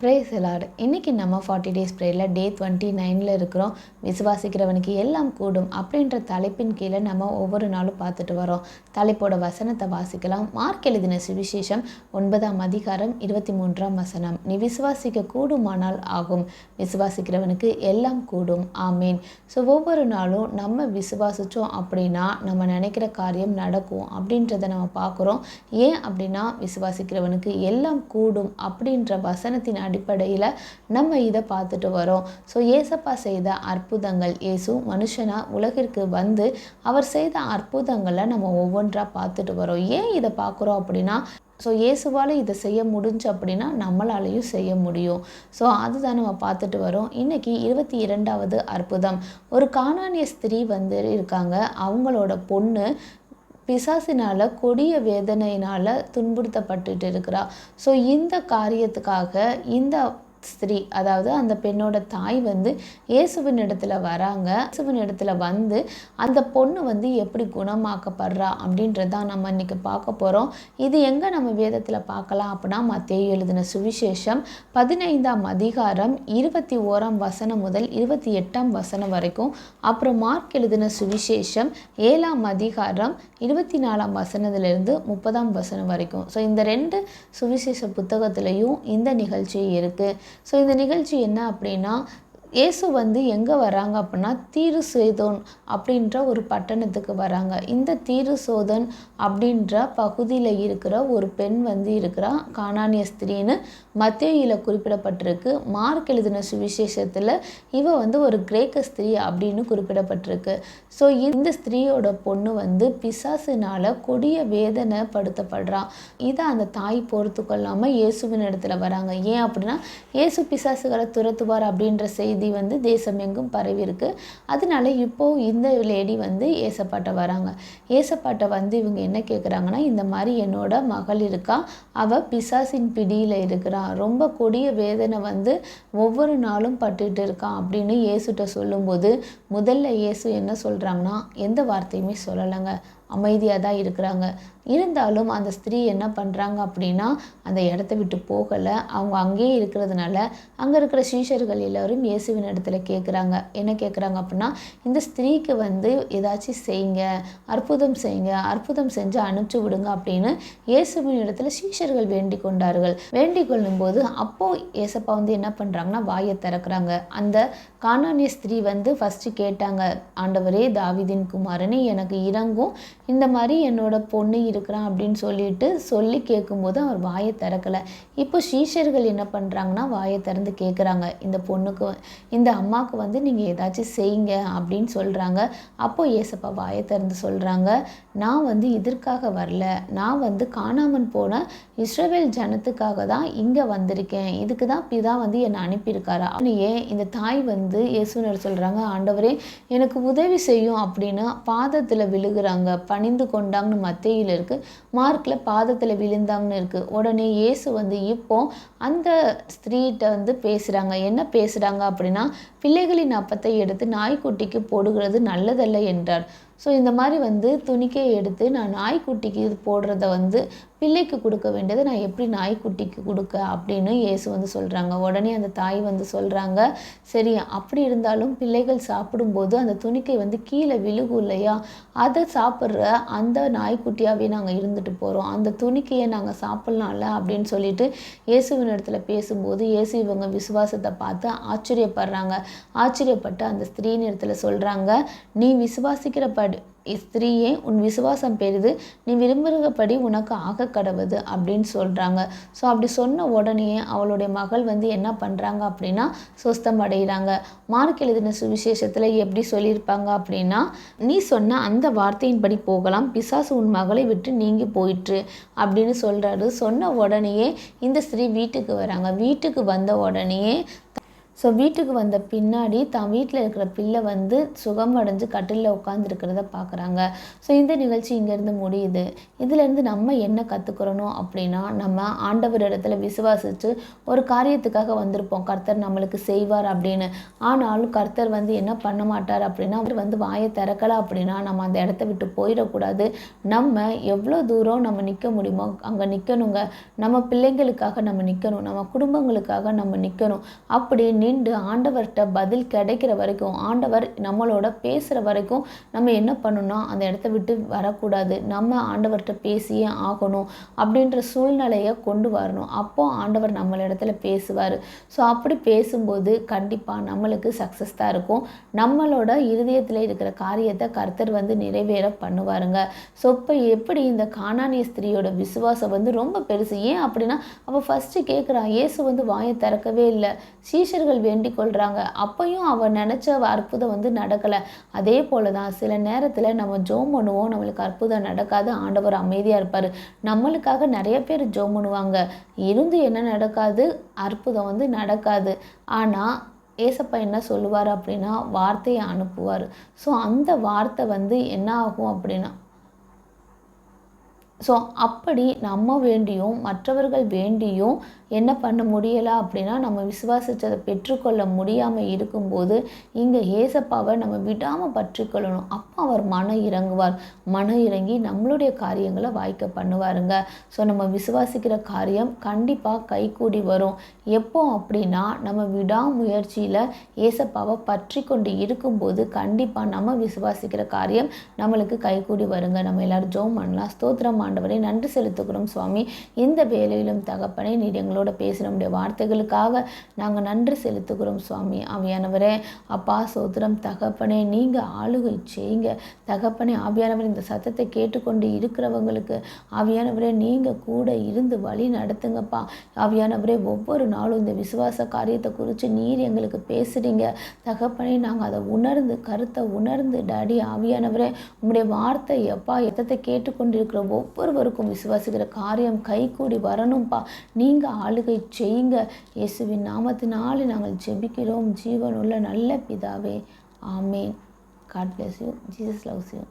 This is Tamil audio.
Price Lord. இன்றைக்கி நம்ம 40 டேஸ் ப்ரேயரில் டே 29 இருக்கிறோம். விசுவாசிக்கிறவனுக்கு எல்லாம் கூடும் அப்படின்ற தலைப்பின் கீழே நம்ம ஒவ்வொரு நாளும் பார்த்துட்டு வரோம். தலைப்போட வசனத்தை வாசிக்கலாம். மார்க் எழுதின சுவிசேஷம் 9ஆம் அதிகாரம் 23ஆம் வசனம். நீ விசுவாசிக்க கூடுமானால் ஆகும், விசுவாசிக்கிறவனுக்கு எல்லாம் கூடும். ஆமேன். ஸோ ஒவ்வொரு நாளும் நம்ம விசுவாசித்தோம் அப்படின்னா நம்ம நினைக்கிற காரியம் நடக்கும் அப்படின்றத நம்ம பார்க்குறோம். ஏன் அப்படின்னா விசுவாசிக்கிறவனுக்கு எல்லாம் கூடும் அப்படின்ற வசனத்தின் அடிப்படையில் நம்ம இதை பார்த்துட்டு வரோம். ஸோ ஏசப்பா செய்த அற்புதங்கள், இயேசு மனுஷனா உலகிற்கு வந்து அவர் செய்த அற்புதங்களை நம்ம ஒவ்வொன்றா பார்த்துட்டு வரோம். ஏன் இதை பார்க்குறோம் அப்படின்னா, ஸோ இயேசுவால் இதை செய்ய முடிஞ்சு அப்படின்னா நம்மளாலையும் செய்ய முடியும். ஸோ அதுதான் நம்ம பார்த்துட்டு வரோம். இன்றைக்கி 22வது அற்புதம். ஒரு கானானிய ஸ்திரீ வந்து இருக்காங்க. அவங்களோட பொண்ணு பிசாசினால் கொடிய வேதனையினால் துன்புறுத்தப்பட்டுட்டு இருக்கிறா. ஸோ இந்த காரியத்துக்காக இந்த ஸ்திரீ, அதாவது அந்த பெண்ணோட தாய் வந்து இயேசுவின் இடத்துல வராங்க. இயேசுவின் இடத்துல வந்து அந்த பொண்ணு வந்து எப்படி குணமாக்கப்படுறா அப்படின்றதான் நம்ம இன்றைக்கி பார்க்க போகிறோம். இது எங்கே நம்ம வேதத்தில் பார்க்கலாம் அப்படின்னா, மத்தேயு எழுதின சுவிசேஷம் 15ஆம் அதிகாரம் 21ஆம் வசனம் முதல் 28ஆம் வசனம் வரைக்கும், அப்புறம் மார்க் எழுதின சுவிசேஷம் 7ஆம் அதிகாரம் 24ஆம் வசனத்திலிருந்து 30ஆம் வசனம் வரைக்கும். ஸோ இந்த 2 சுவிசேஷ புத்தகத்திலையும் இந்த நிகழ்ச்சி இருக்குது. ஸோ இந்த நிகழ்ச்சி என்ன அப்படின்னா, இயேசு வந்து எங்கே வராங்க அப்படின்னா தீரு சோதோன் அப்படின்ற ஒரு பட்டணத்துக்கு வராங்க. இந்த தீரு சோதன் அப்படின்ற பகுதியில் இருக்கிற ஒரு பெண் வந்து இருக்கிறா, கானானிய ஸ்திரீன்னு மத்தேயுல குறிப்பிடப்பட்டிருக்கு. மார்க் எழுதின சுவிசேஷத்தில் இவ வந்து ஒரு கிரேக்க ஸ்திரீ அப்படின்னு குறிப்பிடப்பட்டிருக்கு. ஸோ இந்த ஸ்திரீயோட பொண்ணு வந்து பிசாசினால் கொடிய வேதனை படுத்தப்படுறான். இதை அந்த தாய் பொறுத்து கொள்ளாமல் இயேசுவின் இடத்துல வராங்க. ஏன் அப்படின்னா, இயேசு பிசாசுகளை துரத்துவார் அப்படின்ற செய்தி வந்து தேசம் எங்கும் பரவி இருக்கு. அதனால இப்போ இந்த லேடி வந்து ஏசப்பாட்ட வராங்க. ஏசப்பாட்ட வந்து இவங்க என்ன கேட்குறாங்கன்னா, இந்த மாதிரி என்னோட மகள் இருக்கா, அவள் பிசாசின் பிடியில் இருக்கிறான், ரொம்ப கொடிய வேதனை வந்து ஒவ்வொரு நாளும் பட்டுட்டு இருக்கான் அப்படின்னு இயேசுகிட்ட சொல்லும்போது, முதல்ல இயேசு என்ன சொல்கிறாங்கன்னா, எந்த வார்த்தையுமே சொல்லலைங்க, அமைதியாக தான் இருக்கிறாங்க. இருந்தாலும் அந்த ஸ்திரீ என்ன பண்ணுறாங்க அப்படின்னா, அந்த இடத்த விட்டு போகலை. அவங்க அங்கேயே இருக்கிறதுனால அங்கே இருக்கிற சீஷர்கள் எல்லோரும் இயேசுவின் இடத்துல கேட்குறாங்க. என்ன கேட்குறாங்க அப்படின்னா, இந்த ஸ்திரீக்கு வந்து ஏதாச்சும் செய்யுங்க, அற்புதம் செய்யுங்க, அற்புதம் செஞ்சு அனுப்பிச்சி விடுங்க அப்படின்னு இயேசுவின் இடத்துல சீஷர்கள் வேண்டிக் கொண்டார்கள். வேண்டிக் கொள்ளும்போது அப்போது ஏசப்பா வந்து என்ன பண்ணுறாங்கன்னா, வாயை திறக்கிறாங்க. அந்த கானானிய ஸ்திரீ வந்து ஃபஸ்ட்டு கேட்டாங்க, ஆண்டவரே தாவீதின் குமாரனே எனக்கு இறங்கும், இந்த மாதிரி என்னோட பொண்ணு இருக்கிறான் அப்படின்னு சொல்லி கேட்கும்போது அவர் வாயை திறக்கலை. இப்போ சீஷர்கள் என்ன பண்ணுறாங்கன்னா, வாயை திறந்து கேட்குறாங்க, இந்த பொண்ணுக்கு இந்த அம்மாவுக்கு வந்து நீங்கள் ஏதாச்சும் செய்யுங்க அப்படின்னு சொல்கிறாங்க. அப்போது ஏசப்பா வாயை திறந்து சொல்கிறாங்க, நான் வந்து இதற்காக வரல, நான் வந்து காணாமல் போன இஸ்ரவேல் ஜனத்துக்காக தான் இங்கே வந்திருக்கேன், இதுக்கு தான் பிதா வந்து என்னை அனுப்பியிருக்காரா. ஏன் இந்த தாய் வந்து இயேசுனர் சொல்கிறாங்க, ஆண்டவரே எனக்கு உதவி செய்யும் அப்படின்னு பாதத்தில் விழுகிறாங்க. பணிந்து கொண்டாங்கன்னு மத்தேயுல இருக்குது, மார்க்கில் பாதத்தில் விழுந்தாங்கன்னு இருக்குது. உடனே இயேசு வந்து இப்போ அந்த ஸ்திரீகிட்ட வந்து பேசுகிறாங்க. என்ன பேசுகிறாங்க அப்படின்னா, பிள்ளைகளின் அப்பத்தை எடுத்து நாய்க்குட்டிக்கு போடுகிறது நல்லதல்ல என்றார். ஸோ இந்த மாதிரி வந்து துணிக்கை எடுத்து நான் நாய்க்குட்டிக்கு இது போடுறத வந்து பிள்ளைக்கு கொடுக்க வேண்டியதை நான் எப்படி நாய்க்குட்டிக்கு கொடுக்க அப்படின்னு இயேசு வந்து சொல்கிறாங்க. உடனே அந்த தாய் வந்து சொல்கிறாங்க, சரி அப்படி இருந்தாலும் பிள்ளைகள் சாப்பிடும்போது அந்த துணிக்கை வந்து கீழே விழுகும் இல்லையா, அதை சாப்பிட்ற அந்த நாய்க்குட்டியாகவே நாங்கள் இருந்துட்டு போகிறோம், அந்த துணிக்கையை நாங்கள் சாப்பிட்லாம்ல அப்படின்னு சொல்லிட்டு இயேசுவின் இடத்துல பேசும்போது இயேசு இவங்க விசுவாசத்தை பார்த்து ஆச்சரியப்படுறாங்க. ஆச்சரியப்பட்டு அந்த ஸ்திரீன் இடத்துல சொல்கிறாங்க, நீ விசுவாசிக்கிறபடி ஸ்திரீயே உன் விசுவாசம் பெரிது, நீ விரும்புகிறபடி உனக்கு ஆக கடவுது அப்படின்னு சொல்கிறாங்க. ஸோ அப்படி சொன்ன உடனே அவளுடைய மகள் வந்து என்ன பண்ணுறாங்க அப்படின்னா சுஸ்தம் அடைகிறாங்க. மார்க் எழுதின சுவிசேஷத்தில் எப்படி சொல்லியிருப்பாங்க அப்படின்னா, நீ சொன்ன அந்த வார்த்தையின்படி போகலாம், பிசாசு உன் மகளை விட்டு நீங்கி போயிற்று அப்படின்னு சொல்கிறாரு. சொன்ன உடனேயே இந்த ஸ்திரீ வீட்டுக்கு வராங்க. வீட்டுக்கு வந்த உடனேயே ஸோ வீட்டுக்கு வந்த பின்னாடி தான் வீட்டில் இருக்கிற பிள்ளை வந்து சுகமடைஞ்சு கட்டிலில் உட்காந்துருக்கிறத பார்க்குறாங்க. ஸோ இந்த நிகழ்ச்சி இங்கேருந்து முடியுது. இதிலேருந்து நம்ம என்ன கற்றுக்கிறணும் அப்படின்னா, நம்ம ஆண்டவர் இடத்துல விசுவாசித்து ஒரு காரியத்துக்காக வந்திருப்போம், கர்த்தர் நம்மளுக்கு செய்வார் அப்படின்னு. ஆனாலும் கர்த்தர் வந்து என்ன பண்ண மாட்டார் அப்படின்னா, அவர் வந்து வாயை திறக்கலை அப்படின்னா நம்ம அந்த இடத்த விட்டு போயிடக்கூடாது. நம்ம எவ்வளோ தூரம் நம்ம நிற்க முடியுமோ அங்கே நிற்கணுங்க. நம்ம பிள்ளைங்களுக்காக நம்ம நிற்கணும், நம்ம குடும்பங்களுக்காக நம்ம நிற்கணும். அப்படி நின்று ஆண்டவர்கிட்ட பதில் கிடைக்கிற வரைக்கும், ஆண்டவர் நம்மளோட பேசுகிற வரைக்கும் நம்ம என்ன பண்ணணும்னா அந்த இடத்த விட்டு வரக்கூடாது. நம்ம ஆண்டவர்கிட்ட பேசியே ஆகணும் அப்படின்ற சூழ்நிலையை கொண்டு வரணும். அப்போது ஆண்டவர் நம்மளிடத்துல பேசுவார். ஸோ அப்படி பேசும்போது கண்டிப்பாக நம்மளுக்கு சக்ஸஸ் தான் இருக்கும். நம்மளோட இருதயத்தில் இருக்கிற காரியத்தை கர்த்தர் வந்து நிறைவேற பண்ணுவாருங்க. ஸோ இப்போ எப்படி இந்த கானானிய ஸ்திரியோட விசுவாசம் வந்து ரொம்ப பெருசு. ஏன் அப்படின்னா, அவள் ஃபஸ்ட்டு கேட்குறா, இயேசு வந்து வாயை திறக்கவே இல்லை, சீஷர்கள் வேண்டிக் கொள்கிறாங்க. அப்பையும் அவள் நினச்ச அற்புதம் வந்து நடக்கலை. அதே போல தான் சில நேரத்தில் நம்ம ஜெபம் பண்ணுவோம், நம்மளுக்கு அற்புதம் நடக்காது, ஆண்டவர் அமைதியாக இருப்பார். நம்மளுக்காக நிறைய பேர் ஜெபம் பண்ணுவாங்க, இருந்து என்ன நடக்காது, அற்புதம் வந்து நடக்காது. ஆனால் ஏசப்பா என்ன சொல்லுவார் அப்படின்னா, வார்த்தையை அனுப்புவார். ஸோ அந்த வார்த்தை வந்து என்ன ஆகும் அப்படின்னா, ஸோ அப்படி நம்ம வேண்டியும் மற்றவர்கள் வேண்டியும் என்ன பண்ண முடியலை அப்படின்னா, நம்ம விசுவாசித்ததை பெற்றுக்கொள்ள முடியாமல் இருக்கும்போது இங்கே ஏசப்பாவை நம்ம விடாமல் பற்றிக்கொள்ளணும். அப்போ அவர் மனம் இறங்குவார். மனம் இறங்கி நம்மளுடைய காரியங்களை வாய்க்க பண்ணுவாருங்க. ஸோ நம்ம விசுவாசிக்கிற காரியம் கண்டிப்பாக கைகூடி வரும். எப்போ அப்படின்னா, நம்ம விடாமுயற்சியில் ஏசப்பாவை பற்றி கொண்டு இருக்கும்போது கண்டிப்பாக நம்ம விசுவாசிக்கிற காரியம் நம்மளுக்கு கைகூடி வருங்க. நம்ம எல்லோரும் ஜெபம் பண்ணலாம். ஸ்தோத்திரம் ஆண்டவரே, நன்றி செலுத்துகிறோம் சுவாமி. இந்த வேலையிலும் தகப்பனே, நீர் எங்களோட பேசி நம்முடைய வார்த்தைகளுக்காக நாங்கள் நன்றி செலுத்துகிறோம் சுவாமி. ஆவியானவரே, அப்பா சோத்திரம் தகப்பனே, நீங்கள் ஆளுகை செய்யுங்க தகப்பனே. ஆவியானவர் இந்த சத்தத்தை கேட்டுக்கொண்டு இருக்கிறவங்களுக்கு ஆவியானவரே நீங்கள் கூட இருந்து வழி நடத்துங்கப்பா. ஆவியானவரே, ஒவ்வொரு நாளும் இந்த விசுவாச காரியத்தை குறித்து நீர் எங்களுக்கு பேசுகிறீங்க தகப்பனே. நாங்கள் அதை உணர்ந்து கருத்தை உணர்ந்து டாடி ஆவியானவரே, உங்களுடைய வார்த்தை எப்பா எத்தத்தை கேட்டுக்கொண்டிருக்கிற ஒவ்வொருவருக்கும் விசுவாசிக்கிற காரியம் கைகூடி வரணும்ப்பா. நீங்கள் ஆளுகை செய்யுங்க. இயேசுவின் நாமத்தினாலே நாங்கள் ஜெபிக்கிறோம் ஜீவனுள்ள நல்ல பிதாவே, ஆமேன். God bless you. Jesus loves you.